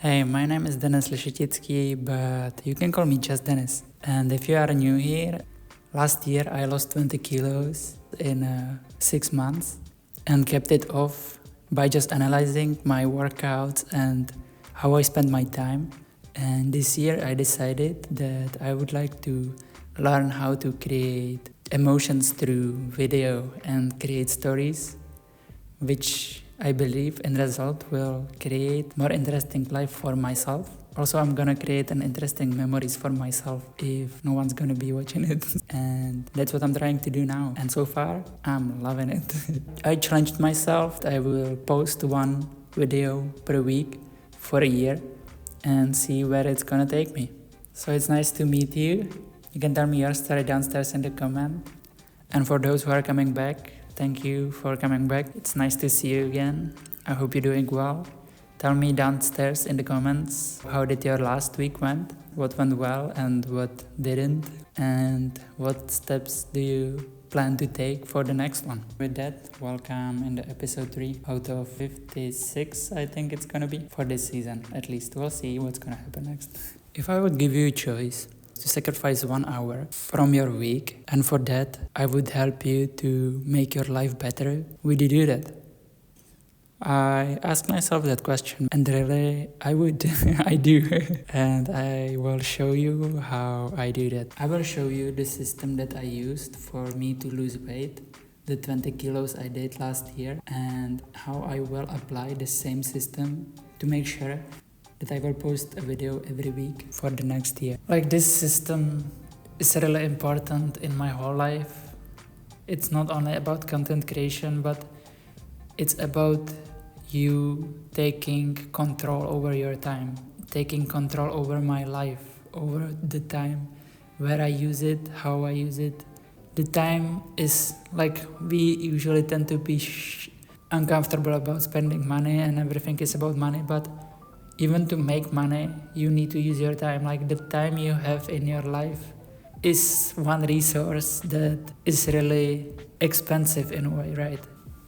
Hey, my name is Denis Lishititsky, but you can call me just Denis. And if you are new here, last year I lost 20 kilos in 6 months and kept it off by just analyzing my workouts and how I spend my time. And this year I decided that I would like to learn how to create emotions through video and create stories, which I believe in result will create more interesting life for myself. Also, I'm gonna create an interesting memories for myself if no one's gonna be watching it. And that's what I'm trying to do now. And so far, I'm loving it. I challenged myself. I will post one video per week for a year and see where it's gonna take me. So it's nice to meet you. You can tell me your story downstairs in the comment. And for those who are coming back, thank you for coming back. It's nice to see you again. I hope you're doing well. Tell me downstairs in the comments, how did your last week went? What went well and what didn't? And what steps do you plan to take for the next one? With that, welcome in the episode 3 out of 56, I think it's gonna be, for this season at least. We'll see what's gonna happen next. If I would give you a choice to sacrifice 1 hour from your week, and for that I would help you to make your life better, would you do that? I ask myself that question, and really I would. I do. And I will show you how I do that. I will show you the system that I used for me to lose weight, the 20 kilos I did last year, and how I will apply the same system to make sure that I will post a video every week for the next year. Like, this system is really important in my whole life. It's not only about content creation, but it's about you taking control over your time, taking control over my life, over the time, where I use it, how I use it. The time is like, we usually tend to be uncomfortable about spending money and everything is about money, but even to make money, you need to use your time. Like, the time you have in your life is one resource that is really expensive in a way, right?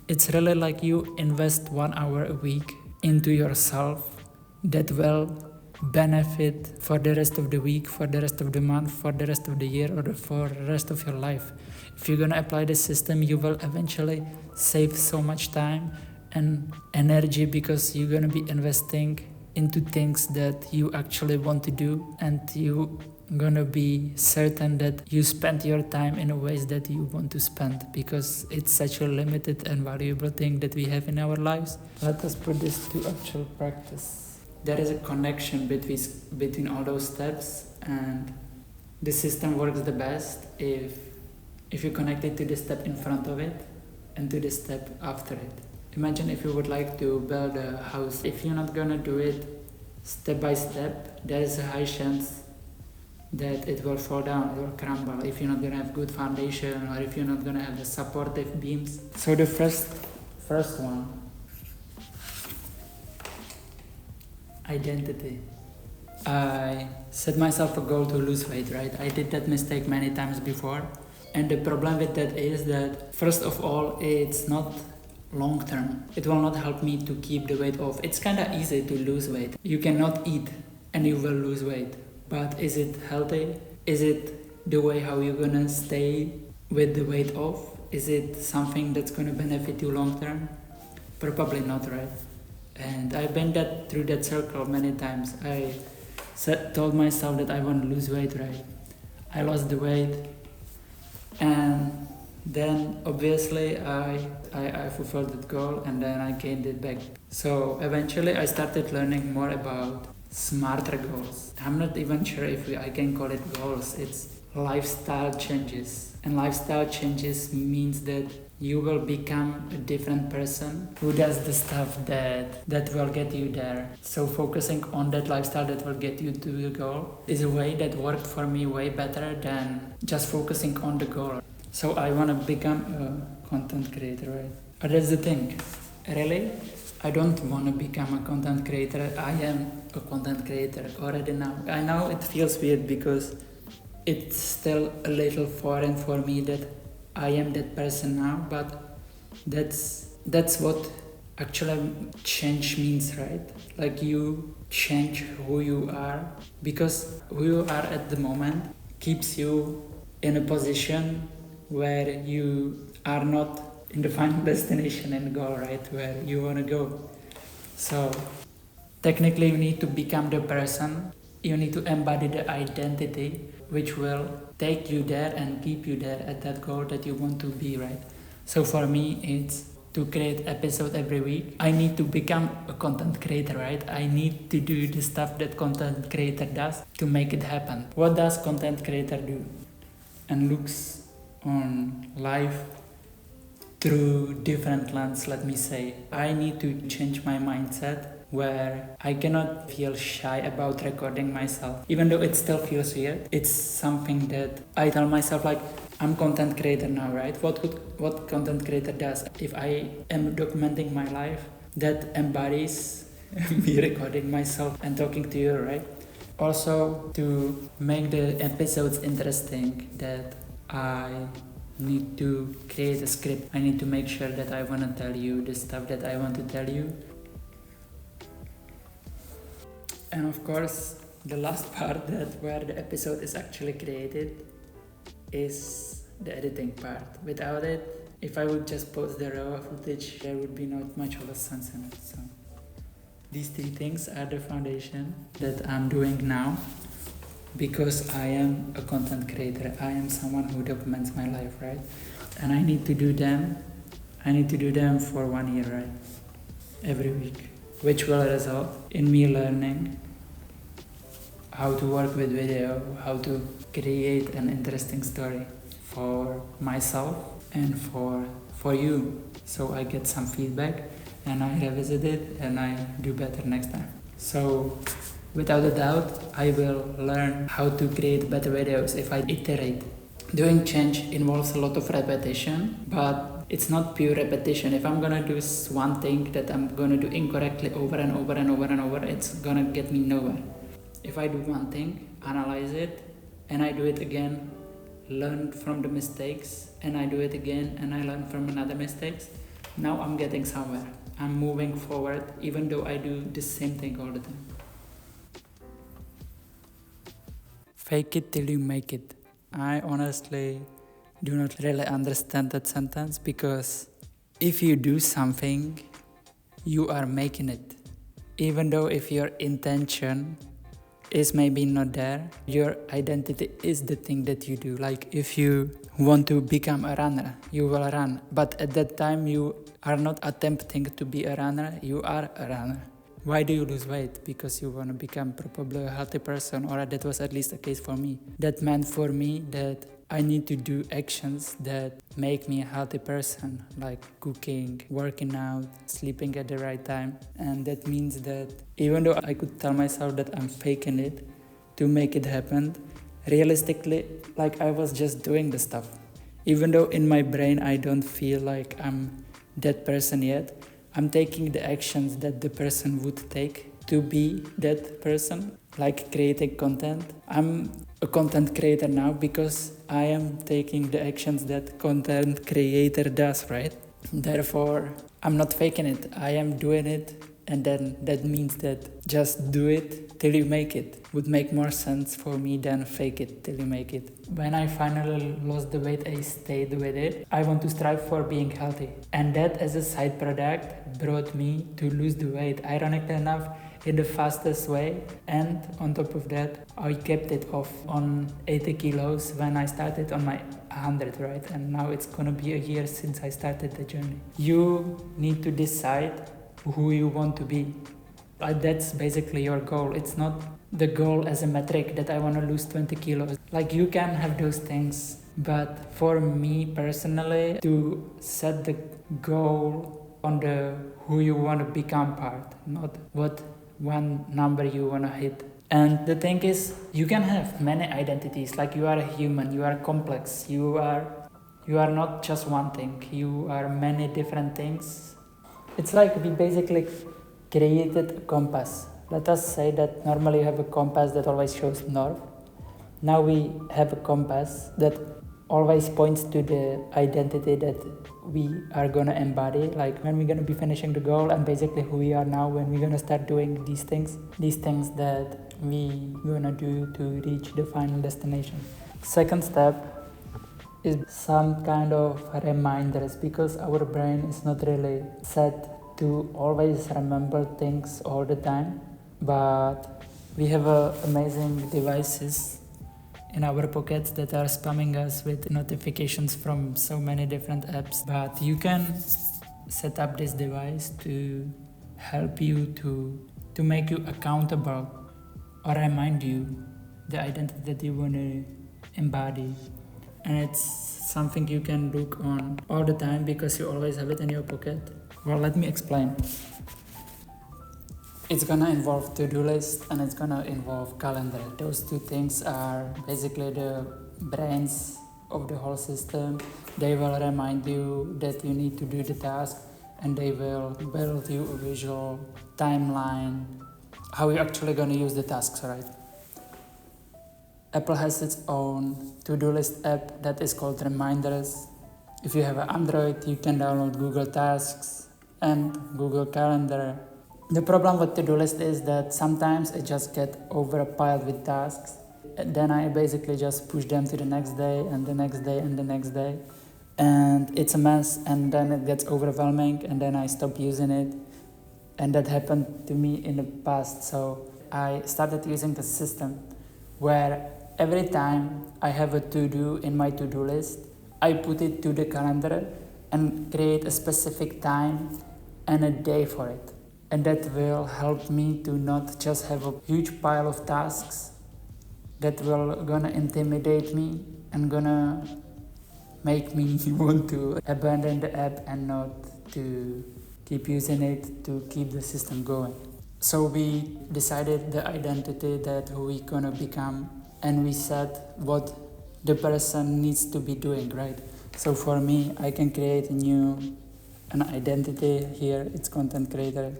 It's really like you invest 1 hour a week into yourself that will benefit for the rest of the week, for the rest of the month, for the rest of the year, or for the rest of your life. If you're gonna apply this system, you will eventually save so much time and energy because you're gonna be investing into things that you actually want to do, and you gonna be certain that you spend your time in a ways that you want to spend, because it's such a limited and valuable thing that we have in our lives. Let us put this to actual practice. There is a connection between all those steps, and the system works the best if you connect it to the step in front of it and to the step after it. Imagine if you would like to build a house. If you're not gonna do it step by step, there is a high chance that it will fall down, it will crumble, if you're not gonna have good foundation, or if you're not gonna have the supportive beams. So the first one, identity. I set myself a goal to lose weight, right? I did that mistake many times before. And the problem with that is that, first of all, it's not long term. It will not help me to keep the weight off. It's kind of easy to lose weight. You cannot eat and you will lose weight. But is it healthy? Is it the way how you're gonna stay with the weight off? Is it something that's gonna benefit you long term? Probably not, right? And I've been through that circle many times. I told myself that I want to lose weight, right? I lost the weight, and then obviously I fulfilled that goal, and then I gained it back. So eventually I started learning more about smarter goals. I'm not even sure if I can call it goals. It's lifestyle changes. And lifestyle changes means that you will become a different person who does the stuff that will get you there. So focusing on that lifestyle that will get you to the goal is a way that worked for me way better than just focusing on the goal. So I want to become a content creator, right? But that's the thing. Really, I don't want to become a content creator. I am a content creator already now. I know it feels weird because it's still a little foreign for me that I am that person now, but that's what actually change means, right? Like, you change who you are, because who you are at the moment keeps you in a position where you are not in the final destination and goal, right, where you want to go. So technically you need to become the person, you need to embody the identity which will take you there and keep you there at that goal that you want to be, right? So for me, it's to create episode every week. I need to become a content creator, right? I need to do the stuff that content creator does to make it happen. What does content creator do? And looks on life through different lens, let me say. I need to change my mindset where I cannot feel shy about recording myself. Even though it still feels weird, it's something that I tell myself, like, I'm content creator now, right? What content creator does? If I am documenting my life, that embodies me recording myself and talking to you, right? Also, to make the episodes interesting, that I need to create a script. I need to make sure that I want to tell you the stuff that I want to tell you. And of course, the last part, that where the episode is actually created, is the editing part. Without it, if I would just post the raw footage, there would be not much of a sense in it. So these three things are the foundation that I'm doing now, because I am a content creator. I am someone who documents my life, right? And I need to do them. I need to do them for 1 year, right? Every week, which will result in me learning how to work with video, how to create an interesting story for myself and for you. So I get some feedback and I revisit it and I do better next time. So without a doubt, I will learn how to create better videos if I iterate. Doing change involves a lot of repetition, but it's not pure repetition. If I'm gonna do one thing that I'm gonna do incorrectly over and over and over and over, it's gonna get me nowhere. If I do one thing, analyze it, and I do it again, learn from the mistakes, and I do it again, and I learn from another mistakes, now I'm getting somewhere. I'm moving forward, even though I do the same thing all the time. Fake it till you make it. I honestly do not really understand that sentence, because if you do something, you are making it. Even though if your intention is maybe not there, your identity is the thing that you do. Like if you want to become a runner, you will run. But at that time you are not attempting to be a runner, you are a runner. Why do you lose weight? Because you want to become probably a healthy person, or that was at least the case for me. That meant for me that I need to do actions that make me a healthy person, like cooking, working out, sleeping at the right time. And that means that even though I could tell myself that I'm faking it to make it happen, realistically, like I was just doing the stuff. Even though in my brain I don't feel like I'm that person yet, I'm taking the actions that the person would take to be that person, like creating content. I'm a content creator now because I am taking the actions that content creator does, right? Therefore, I'm not faking it. I am doing it, and then that means that just do it till you make it would make more sense for me than fake it till you make it. When I finally lost the weight, I stayed with it. I want to strive for being healthy, and that as a side product brought me to lose the weight. Ironically enough, in the fastest way, and on top of that, I kept it off on 80 kilos when I started on my 100, right? And now it's gonna be a year since I started the journey. You need to decide who you want to be. That's basically your goal. It's not the goal as a metric that I want to lose 20 kilos. Like, you can have those things, but for me personally, to set the goal on the who you want to become part, not what one number you want to hit. And the thing is, you can have many identities. Like, you are a human, you are complex, you are not just one thing, you are many different things. It's like we basically created a compass. Let us say that normally you have a compass that always shows north. Now we have a compass that always points to the identity that we are gonna embody, like when we're gonna be finishing the goal, and basically who we are now when we're gonna start doing these things that we gonna do to reach the final destination. Second step is some kind of reminders, because our brain is not really set to always remember things all the time, but we have amazing devices in our pockets that are spamming us with notifications from so many different apps. But you can set up this device to help you to make you accountable or remind you the identity that you want to embody. And it's something you can look on all the time because you always have it in your pocket. Well, let me explain. It's gonna involve to-do list and it's gonna involve calendar. Those two things are basically the brains of the whole system. They will remind you that you need to do the task, and they will build you a visual timeline, how you're actually gonna use the tasks, right? Apple has its own to-do list app that is called Reminders. If you have an Android, you can download Google Tasks and Google Calendar. The problem with to-do list is that sometimes it just gets overpiled with tasks. And then I basically just push them to the next day and the next day and the next day. And it's a mess, and then it gets overwhelming, and then I stop using it. And that happened to me in the past. So I started using the system where every time I have a to-do in my to-do list, I put it to the calendar and create a specific time and a day for it. And that will help me to not just have a huge pile of tasks that will gonna intimidate me and gonna make me want to abandon the app and not to keep using it to keep the system going. So we decided the identity that who we gonna become, and we said what the person needs to be doing, right? So for me, I can create an identity here. It's content creator.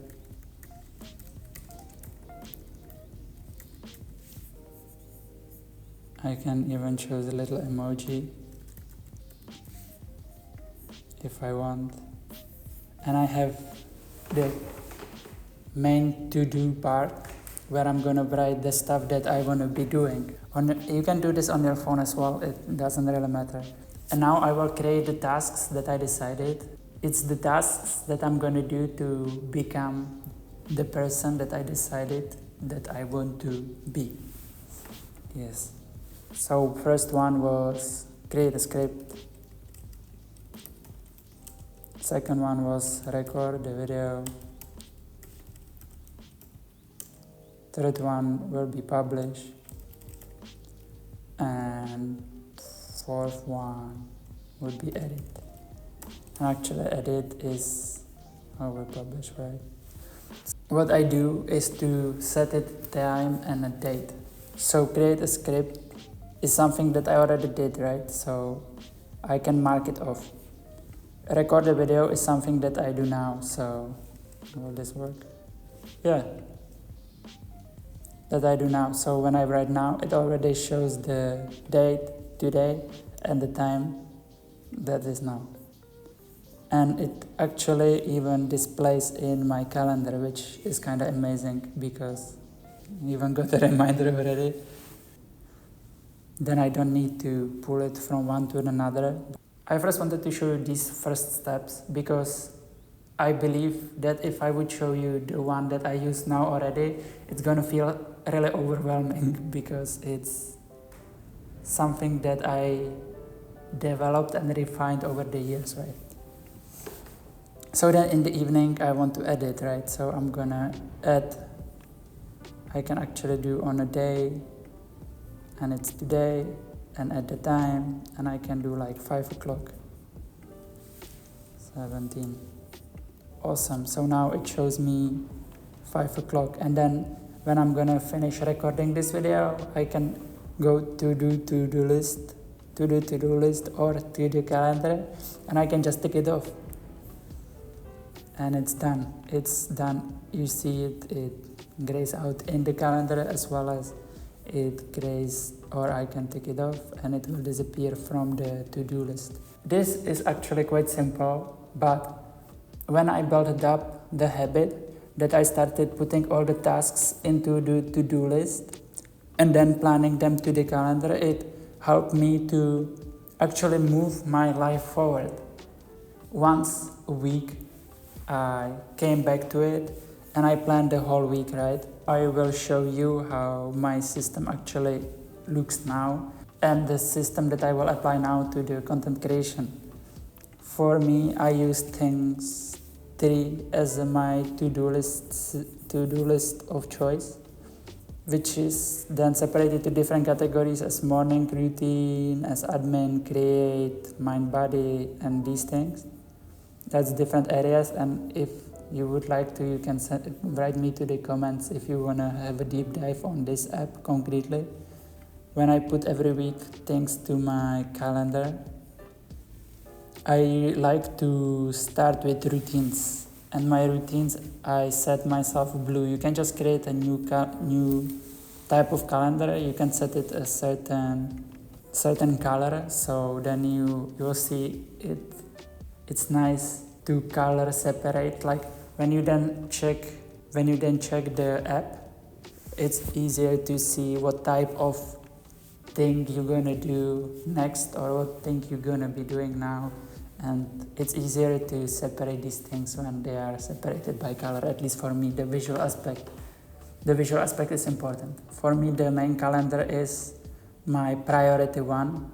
I can even choose a little emoji if I want. And I have the main to-do part where I'm gonna write the stuff that I wanna be doing. You can do this on your phone as well, it doesn't really matter. And now I will create the tasks that I decided. It's the tasks that I'm gonna do to become the person that I decided that I want to be. Yes. So first one was create a script. Second one was record the video. Third one will be publish. And fourth one would be edit. And actually edit is how we publish, right? What I do is to set a time and a date. So create a script is something that I already did, right? So I can mark it off. Record a video is something that I do now, so will this work? Yeah. That I do now. So when I write now, it already shows the date today and the time that is now. And it actually even displays in my calendar, which is kind of amazing because I even got a reminder already. Then I don't need to pull it from one to another. I first wanted to show you these first steps because I believe that if I would show you the one that I use now already, it's gonna feel really overwhelming because it's something that I developed and refined over the years, right? So then in the evening I want to edit, right? So I'm gonna add, I can actually do on a day, and it's today, and at the time, and I can do like 5 o'clock. 17. Awesome. So now it shows me 5 o'clock, and then when I'm gonna finish recording this video, I can go to do to-do list or to the calendar, and I can just tick it off. And it's done. It's done. You see it grays out in the calendar as well as it creates, or I can take it off and it will disappear from the to-do list. This is actually quite simple, but when I built up the habit that I started putting all the tasks into the to-do list and then planning them to the calendar, it helped me to actually move my life forward. Once a week, I came back to it and I planned the whole week, right? I will show you how my system actually looks now and the system that I will apply now to the content creation. For me, I use things 3 as my to-do list of choice, which is then separated to different categories as morning routine, as admin, create, mind, body, and these things. That's different areas, and if you would like to, you can write me to the comments if you wanna have a deep dive on this app concretely. When I put every week things to my calendar, I like to start with routines, and my routines I set myself blue. You can just create a new type of calendar. You can set it a certain color, so then you will see it. It's nice to color separate. Like when you then check the app, it's easier to see what type of thing you're gonna do next or what thing you're gonna be doing now, and it's easier to separate these things when they are separated by color. At least for me, the visual aspect is important. For me, the main calendar is my priority one,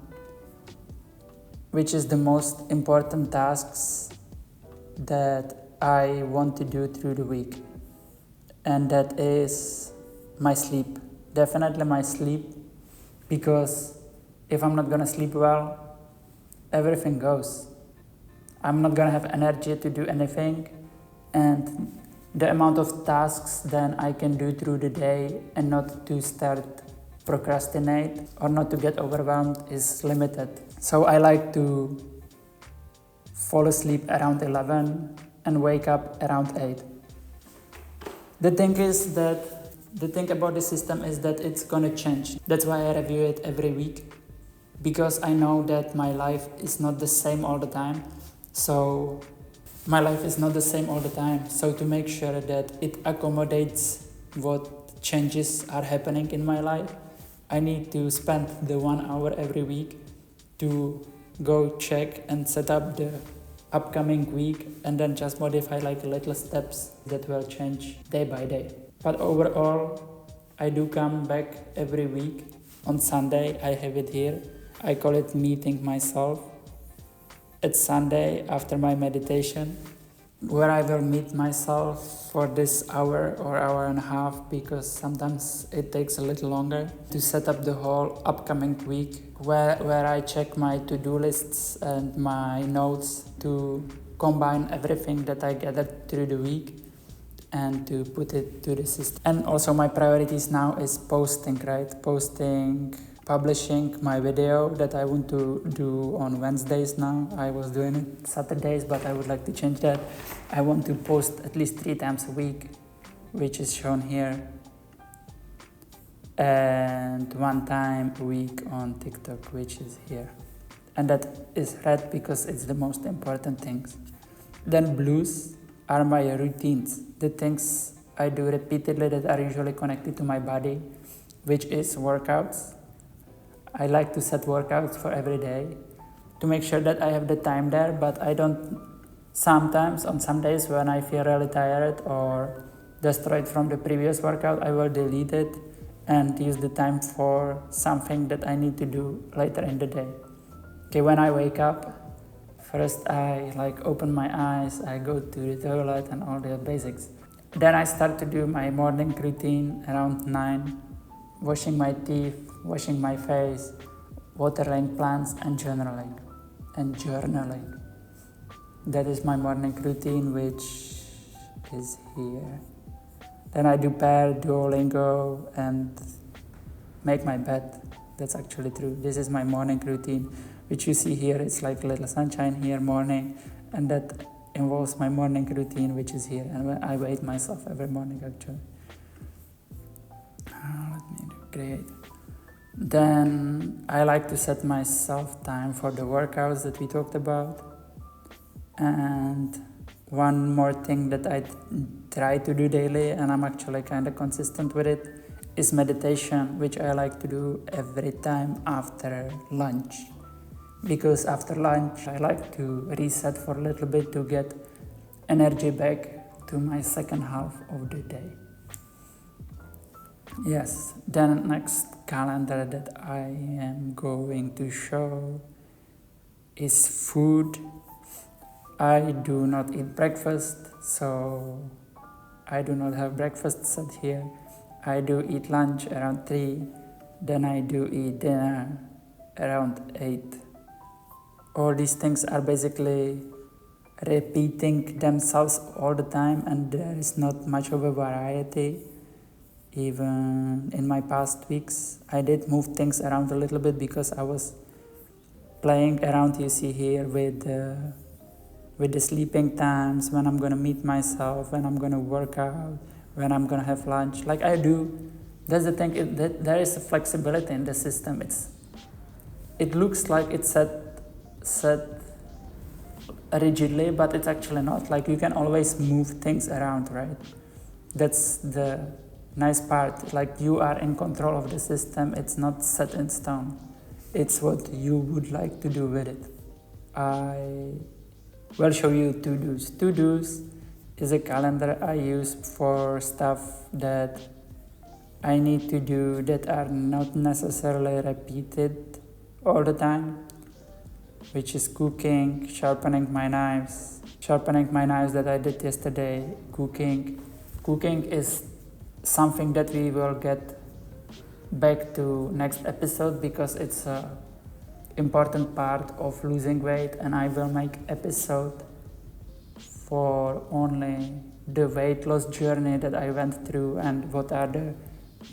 which is the most important tasks that I want to do through the week, and that is my sleep. Definitely my sleep, because if I'm not gonna sleep well, everything goes. I'm not gonna have energy to do anything, and the amount of tasks then I can do through the day and not to start procrastinate or not to get overwhelmed is limited. So I like to fall asleep around 11 and wake up around 8. The thing about the system is that it's gonna change. That's why I review it every week, because I know that my life is not the same all the time. So to make sure that it accommodates what changes are happening in my life, I need to spend the 1 hour every week to go check and set up the upcoming week, and then just modify like little steps that will change day by day. But overall, I do come back every week. On Sunday, I have it here. I call it meeting myself. It's Sunday after my meditation, where I will meet myself for this hour or hour and a half, because sometimes it takes a little longer to set up the whole upcoming week, where I check my to-do lists and my notes to combine everything that I gathered through the week and to put it to the system. And also my priorities now is posting, right? Publishing my video that I want to do on Wednesdays now. I was doing it Saturdays, but I would like to change that. I want to post at least 3 times a week, which is shown here, and 1 time a week on TikTok, which is here. And that is red because it's the most important things. Then blues are my routines, the things I do repeatedly that are usually connected to my body, which is workouts. I like to set workouts for every day to make sure that I have the time there, but I don't. Sometimes on some days when I feel really tired or destroyed from the previous workout, I will delete it and use the time for something that I need to do later in the day. Okay, when I wake up, first I open my eyes, I go to the toilet and all the basics. Then I start to do my morning routine around 9, washing my teeth, washing my face, watering plants, and journaling. That is my morning routine, which is here. Then I do pair, Duolingo, and make my bed. That's actually true. This is my morning routine, which you see here. It's like a little sunshine here, morning, and that involves my morning routine, which is here. And I wait myself every morning, actually. Let me create. Then I like to set myself time for the workouts that we talked about. And one more thing that I try to do daily, and I'm actually kind of consistent with it, is meditation, which I like to do every time after lunch. Because after lunch, I like to reset for a little bit to get energy back to my second half of the day. Yes, then next calendar that I am going to show is food. I do not eat breakfast, so I do not have breakfast set here. I do eat lunch around 3, then I do eat dinner around 8. All these things are basically repeating themselves all the time, and there is not much of a variety. Even in my past weeks, I did move things around a little bit because I was playing around, you see here, with the sleeping times, when I'm gonna meet myself, when I'm gonna work out, when I'm gonna have lunch, like I do. That's the thing, that there is a flexibility in the system. It looks like it's set rigidly, but it's actually not. Like you can always move things around, right? That's the nice part. Like you are in control of the system. It's not set in stone. It's what you would like to do with it. I will show you to-dos. To-dos is a calendar I use for stuff that I need to do that are not necessarily repeated all the time, which is cooking, sharpening my knives that I did yesterday, cooking. Cooking is something that we will get back to next episode because it's a important part of losing weight, and I will make episode for only the weight loss journey that I went through and what are the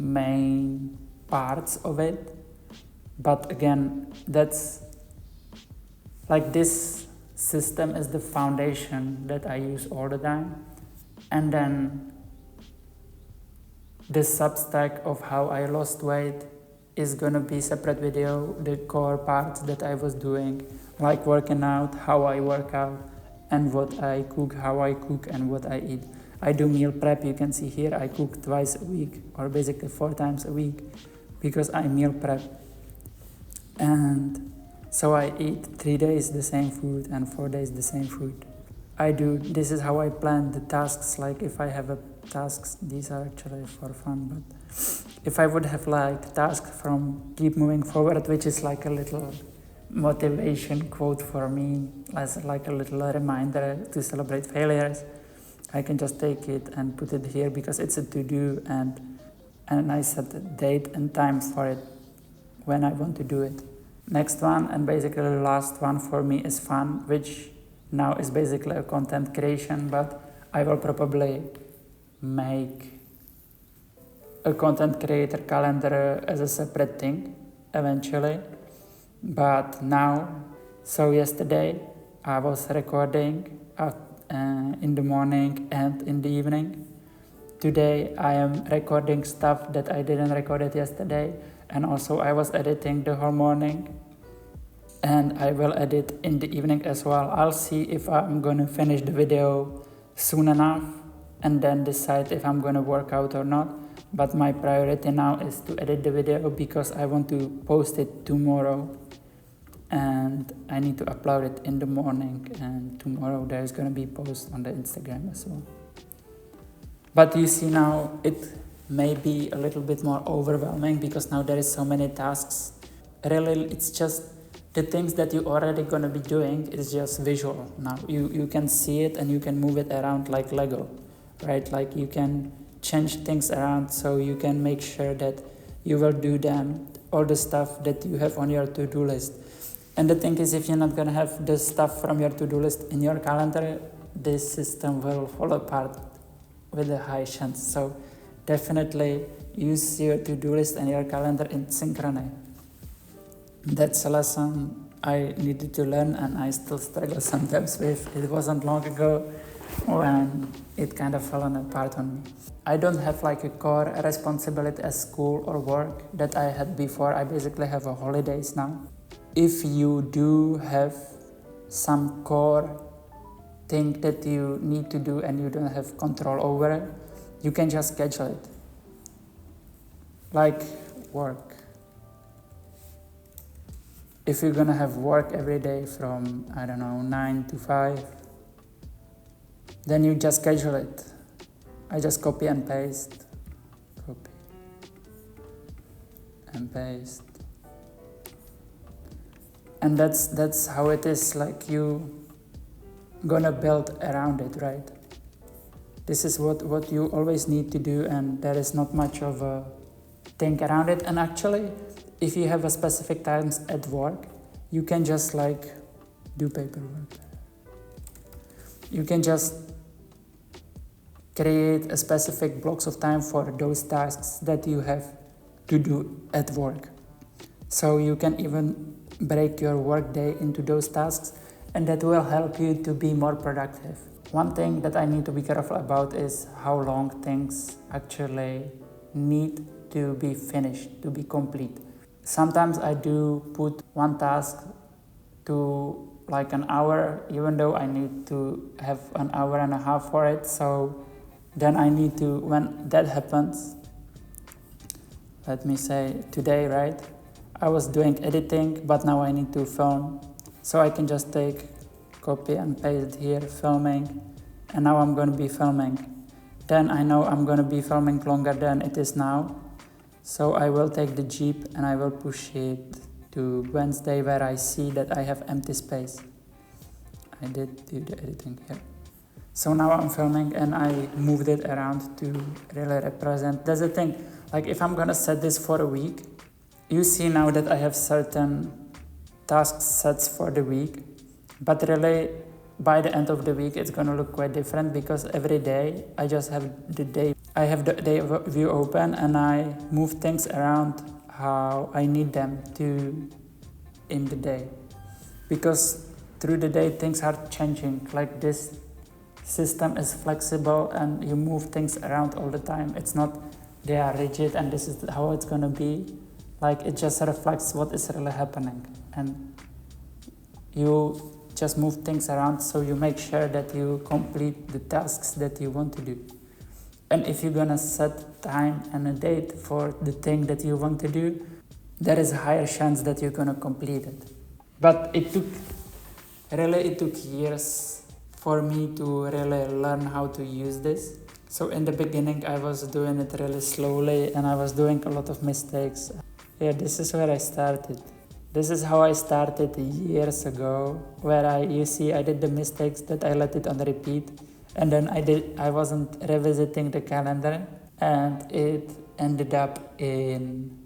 main parts of it. But again, that's like this system is the foundation that I use all the time, and then the substack of how I lost weight is gonna be separate video, the core parts that I was doing, like working out, how I work out, and what I cook, how I cook, and what I eat. I do meal prep, you can see here, I cook twice a week, or basically 4 times a week, because I meal prep. And so I eat 3 days the same food and 4 days the same food. This is how I plan the tasks, like if I have a tasks, these are actually for fun, but if I would have like tasks from Keep Moving Forward, which is like a little motivation quote for me, as like a little reminder to celebrate failures, I can just take it and put it here because it's a to-do, and I set a date and time for it when I want to do it. Next one, and basically the last one for me, is fun, which now is basically a content creation, but I will probably make a content creator calendar as a separate thing eventually. But now, so yesterday I was recording in the morning and in the evening. Today I am recording stuff that I didn't record it yesterday, and also I was editing the whole morning, and I will edit in the evening as well. I'll see if I'm gonna finish the video soon enough and then decide if I'm gonna work out or not. But my priority now is to edit the video because I want to post it tomorrow, and I need to upload it in the morning, and tomorrow there's gonna be post on the Instagram as well. But you see now it may be a little bit more overwhelming because now there is so many tasks. Really, it's just the things that you already gonna be doing is just visual now. You can see it and you can move it around like Lego, right? Like you can change things around so you can make sure that you will do them, all the stuff that you have on your to-do list. And the thing is, if you're not gonna have the stuff from your to-do list in your calendar, this system will fall apart with a high chance. So definitely use your to-do list and your calendar in synchrony. That's a lesson I needed to learn, and I still struggle sometimes with. It wasn't long ago when it kind of fell apart on me. I don't have like a core responsibility as school or work that I had before. I basically have a holidays now. If you do have some core thing that you need to do and you don't have control over it, you can just schedule it. Like work. If you're gonna have work every day from, 9 to 5, then you just schedule it. I just copy and paste. Copy and paste. And that's how it is, like you gonna build around it, right? This is what you always need to do, and there is not much of a thing around it. And actually, if you have a specific times at work, you can just like do paperwork. You can just create a specific blocks of time for those tasks that you have to do at work. So you can even break your work day into those tasks, and that will help you to be more productive. One thing that I need to be careful about is how long things actually need to be finished, to be complete. Sometimes I do put one task to like an hour, even though I need to have an hour and a half for it. So then I need to, when that happens, let me say today, right? I was doing editing, but now I need to film. So I can just take, copy and paste here, filming, and now I'm going to be filming. Then I know I'm going to be filming longer than it is now. So I will take the Jeep and I will push it to Wednesday, where I see that I have empty space. I did do the editing here. So now I'm filming and I moved it around to really represent. That's the thing, like if I'm gonna set this for a week, you see now that I have certain task sets for the week, but really by the end of the week it's gonna look quite different, because every day I just have the day view open and I move things around how I need them to in the day, because through the day things are changing. Like this system is flexible and you move things around all the time. It's not they are rigid and this is how it's gonna be. Like it just reflects what is really happening, and you just move things around so you make sure that you complete the tasks that you want to do. And if you're gonna set time and a date for the thing that you want to do, there is a higher chance that you're gonna complete it. But it took years for me to really learn how to use this. So in the beginning I was doing it really slowly and I was doing a lot of mistakes. Yeah, this is where I started. This is how I started years ago, where I did the mistakes that I let it on repeat. And then I wasn't revisiting the calendar, and it ended up in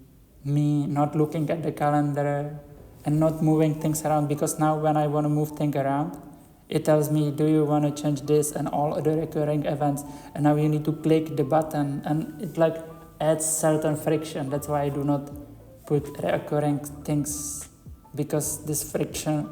me not looking at the calendar and not moving things around, because now when I want to move things around, it tells me, do you want to change this and all other recurring events, and now you need to click the button, and it like adds certain friction. That's why I do not put recurring things, because this friction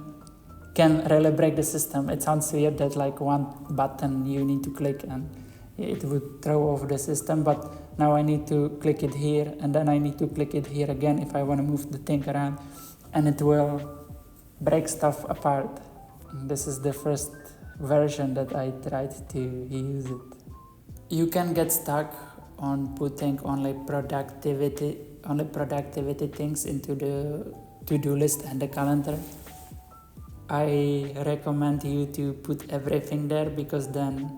can really break the system. It sounds weird that like one button you need to click and it would throw off the system, but now I need to click it here and then I need to click it here again if I want to move the thing around, and it will break stuff apart. This is the first version that I tried to use it. You can get stuck on putting only productivity things into the to-do list and the calendar. I recommend you to put everything there, because then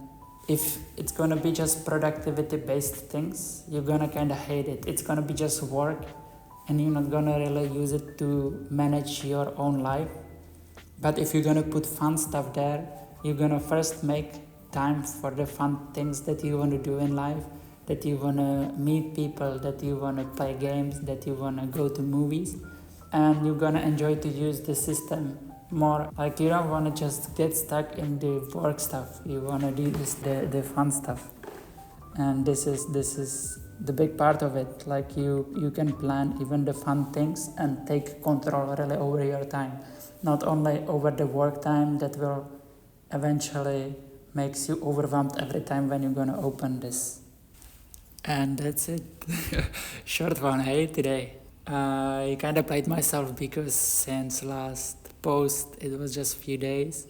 if it's gonna be just productivity based things, you're gonna kinda hate it. It's gonna be just work and you're not gonna really use it to manage your own life. But if you're gonna put fun stuff there, you're gonna first make time for the fun things that you wanna do in life, that you wanna meet people, that you wanna play games, that you wanna go to movies, and you're gonna enjoy to use the system more. Like you don't want to just get stuck in the work stuff. You want to do the fun stuff, and this is the big part of it. Like you can plan even the fun things and take control really over your time, not only over the work time that will eventually makes you overwhelmed every time when you're gonna open this. And that's it. Short one, hey, today. I kind of played myself because since last post it was just few days.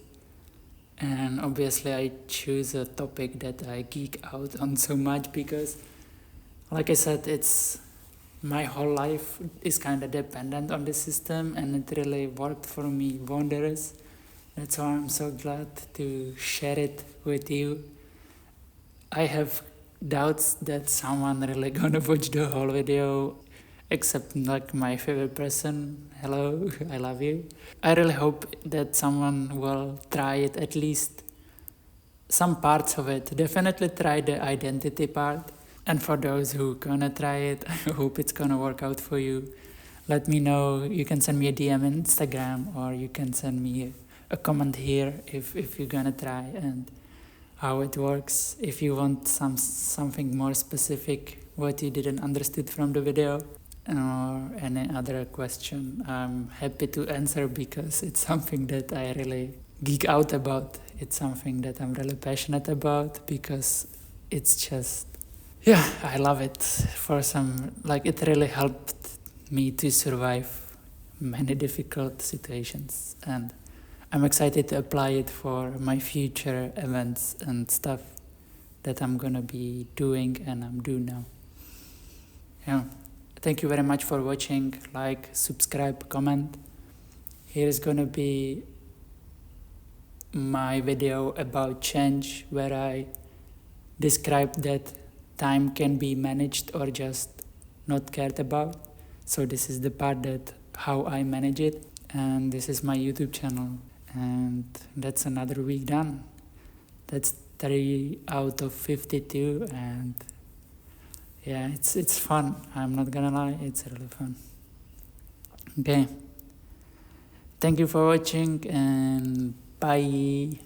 And obviously I choose a topic that I geek out on so much because, like I said, it's my whole life is kind of dependent on this system, and it really worked for me wonders. That's why I'm so glad to share it with you. I have doubts that someone really gonna watch the whole video, except like my favorite person. Hello, I love you. I really hope that someone will try it, at least some parts of it. Definitely try the identity part. And for those who gonna try it, I hope it's gonna work out for you. Let me know. You can send me a DM on Instagram, or you can send me a comment here if you're gonna try and how it works. If you want something more specific, what you didn't understood from the video, or any other question, I'm happy to answer because it's something that I really geek out about. It's something that I'm really passionate about because it's just, yeah, I love it. It really helped me to survive many difficult situations, and I'm excited to apply it for my future events and stuff that I'm gonna be doing and I'm doing now. Yeah. Thank you very much for watching. Like, subscribe, comment. Here's gonna be my video about change, where I describe that time can be managed or just not cared about. So this is the part that how I manage it, and this is my YouTube channel, and that's another week done. That's 3 out of 52, and yeah, it's fun. I'm not gonna lie, it's really fun. Okay, thank you for watching, and bye.